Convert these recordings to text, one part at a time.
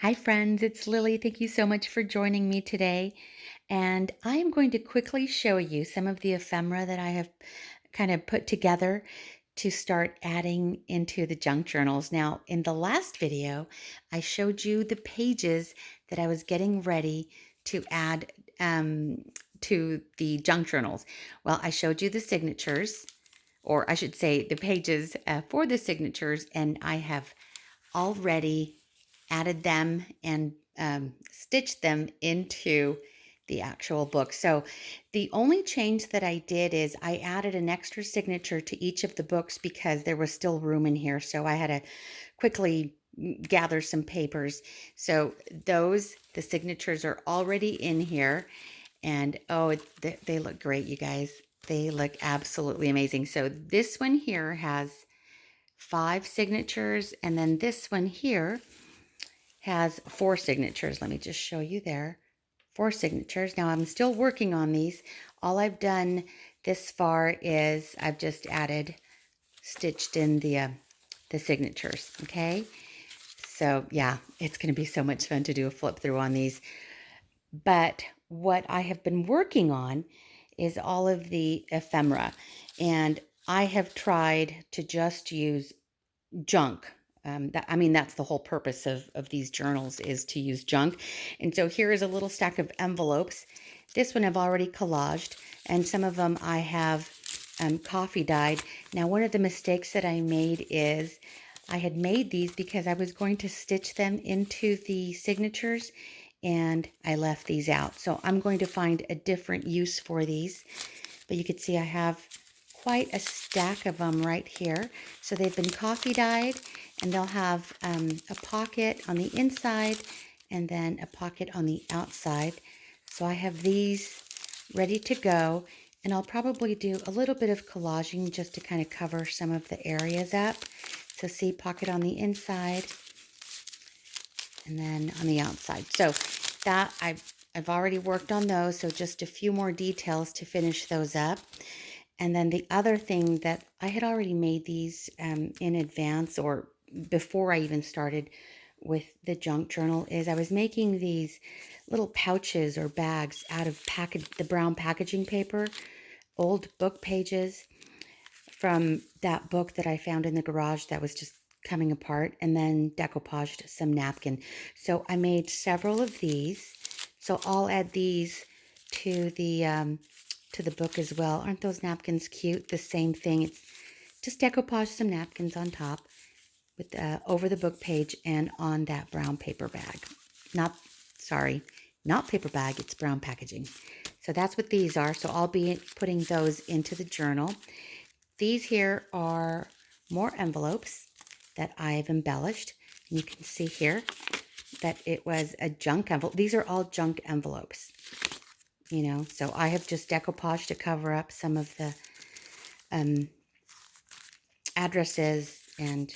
Hi, friends. It's Lily. Thank you so much for joining me today. And I am going to quickly show you some of the ephemera that I have kind of put together to start adding into the junk journals. Now, in the last video, I showed you the pages that I was getting ready to add to the junk journals. Well, I showed you the signatures, or I should say the pages for the signatures, and I have already added them and stitched them into the actual book. So the only change that I did is I added an extra signature to each of the books because there was still room in here. So I had to quickly gather some papers. So the signatures are already in here. And oh, they look great, you guys. They look absolutely amazing. So this one here has 5 signatures, and then this one here has 4 signatures. Let me just show you there. 4 signatures. Now I'm still working on these. All I've done this far is I've just stitched in the signatures. Okay. So yeah, it's going to be so much fun to do a flip through on these. But what I have been working on is all of the ephemera, and I have tried to just use junk. That's the whole purpose of these journals, is to use junk. And so here is a little stack of envelopes. This one I've already collaged, and some of them I have coffee dyed. Now, one of the mistakes that I made is I had made these because I was going to stitch them into the signatures, and I left these out. So I'm going to find a different use for these. But you can see I have quite a stack of them right here. So they've been coffee dyed, and they'll have a pocket on the inside and then a pocket on the outside. So I have these ready to go, and I'll probably do a little bit of collaging just to kind of cover some of the areas up. So see, pocket on the inside and then on the outside. So that I've already worked on those, so just a few more details to finish those up. And then the other thing that I had already made these in advance, or before I even started with the junk journal, is I was making these little pouches or bags out of the brown packaging paper, old book pages from that book that I found in the garage that was just coming apart, and then decoupaged some napkin. So I made several of these. So I'll add these to the book as well. Aren't those napkins cute? The same thing. It's just decoupage some napkins on top with over the book page and on that brown paper bag. Not paper bag. It's brown packaging. So that's what these are. So I'll be putting those into the journal. These here are more envelopes that I've embellished. And you can see here that it was a junk envelope. These are all junk envelopes, so I have just decoupage to cover up some of the addresses and,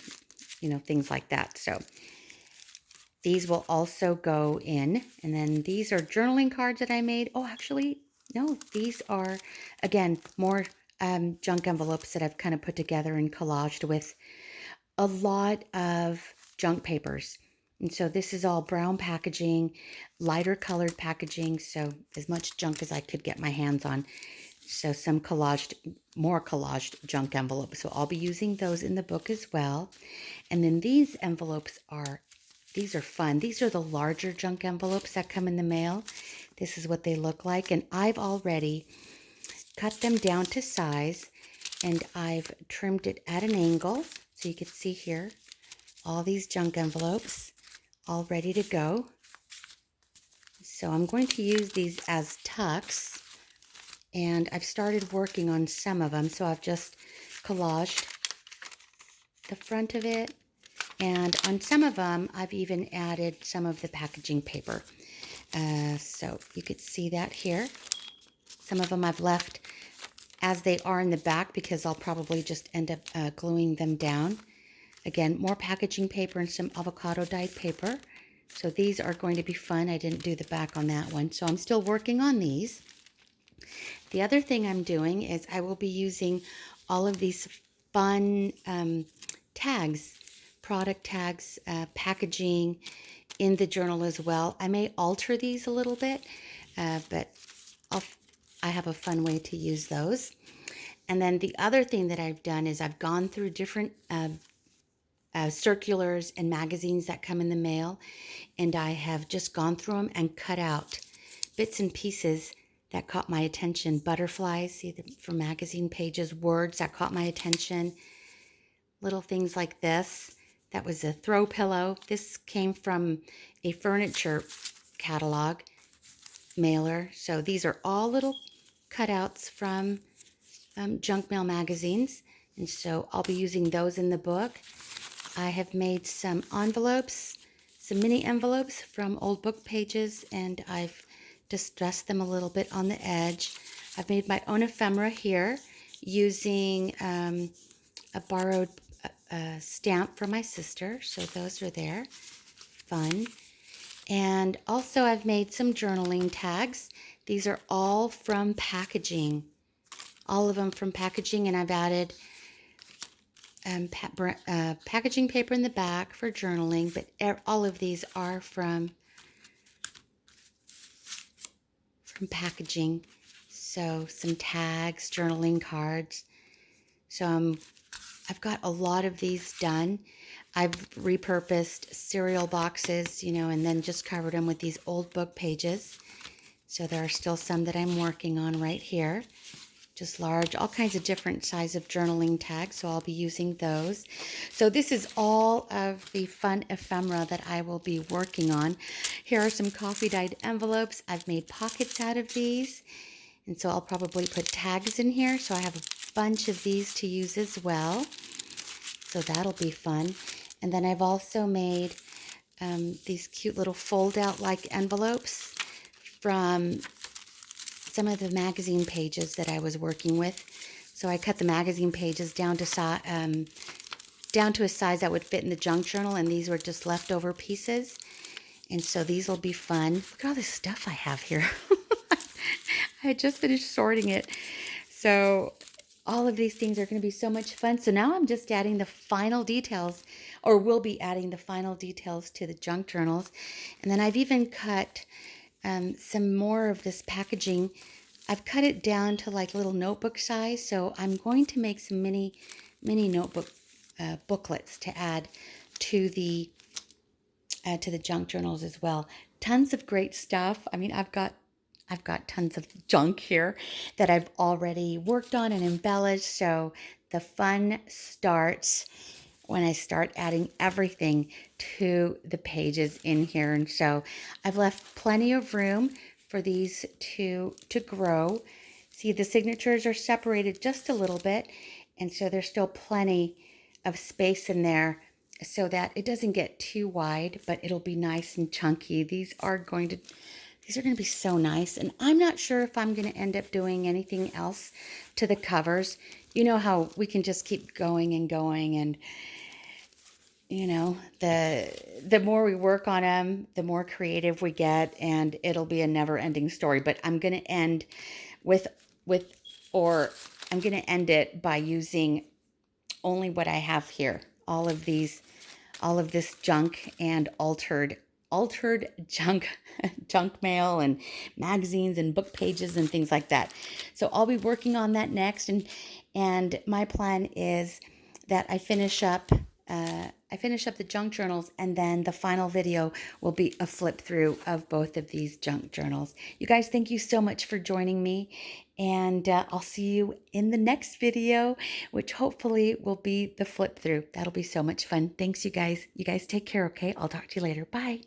things like that. So these will also go in. And then these are journaling cards that I made. Oh, actually, no, these are, again, more junk envelopes that I've kind of put together and collaged with a lot of junk papers. And so this is all brown packaging, lighter colored packaging, so as much junk as I could get my hands on. So some more collaged junk envelopes. So I'll be using those in the book as well. And then these are fun. These are the larger junk envelopes that come in the mail. This is what they look like. And I've already cut them down to size, and I've trimmed it at an angle. So you can see here, all these junk envelopes all ready to go. So I'm going to use these as tucks, and I've started working on some of them. So I've just collaged the front of it, and on some of them, I've even added some of the packaging paper. So you could see that here. Some of them I've left as they are in the back because I'll probably just end up gluing them down. Again, more packaging paper and some avocado dyed paper. So these are going to be fun. I didn't do the back on that one, so I'm still working on these. The other thing I'm doing is I will be using all of these fun tags, product tags, packaging, in the journal as well. I may alter these a little bit, but I'll, I have a fun way to use those. And then the other thing that I've done is I've gone through different circulars and magazines that come in the mail, and I have just gone through them and cut out bits and pieces that caught my attention. Butterflies, see, from magazine pages, words that caught my attention, little things like this. That was a throw pillow. This came from a furniture catalog mailer. So these are all little cutouts from junk mail magazines. And so I'll be using those in the book. I have made some envelopes, some mini envelopes from old book pages, and I've distressed them a little bit on the edge. I've made my own ephemera here using a borrowed stamp from my sister. So those are there. Fun. And also I've made some journaling tags. These are all from packaging. All of them from packaging, and I've added packaging paper in the back for journaling, but all of these are from packaging. So some tags, journaling cards. So I've got a lot of these done. I've repurposed cereal boxes, you know, and then just covered them with these old book pages. So there are still some that I'm working on right here. Just large, all kinds of different size of journaling tags, so I'll be using those. So this is all of the fun ephemera that I will be working on. Here are some coffee dyed envelopes. I've made pockets out of these, and so I'll probably put tags in here. So I have a bunch of these to use as well. So that'll be fun. And then I've also made these cute little fold-out like envelopes from some of the magazine pages that I was working with. So I cut the magazine pages down to a size that would fit in the junk journal, and these were just leftover pieces. And so these will be fun. Look at all this stuff I have here. I had just finished sorting it. So all of these things are going to be so much fun. So now I'm just adding the final details, or will be adding the final details to the junk journals. And then I've even cut some more of this packaging. I've cut it down to like little notebook size, so I'm going to make some mini notebook booklets to add to the junk journals as well. Tons of great stuff. I mean, I've got tons of junk here that I've already worked on and embellished. So the fun starts when I start adding everything to the pages in here. And so I've left plenty of room for these to grow. See, the signatures are separated just a little bit, and so there's still plenty of space in there so that it doesn't get too wide, but it'll be nice and chunky. These are going to be so nice, and I'm not sure if I'm going to end up doing anything else to the covers. You know how we can just keep going and going, and you know, the more we work on them, the more creative we get, and it'll be a never-ending story. But I'm going to end I'm going to end it by using only what I have here. All of this junk and altered junk mail and magazines and book pages and things like that. So I'll be working on that next, and my plan is that I finish up the junk journals, and then the final video will be a flip through of both of these junk journals. You guys, thank you so much for joining me, and I'll see you in the next video, which hopefully will be the flip through. That'll be so much fun. Thanks, you guys. You guys take care, okay? I'll talk to you later. Bye.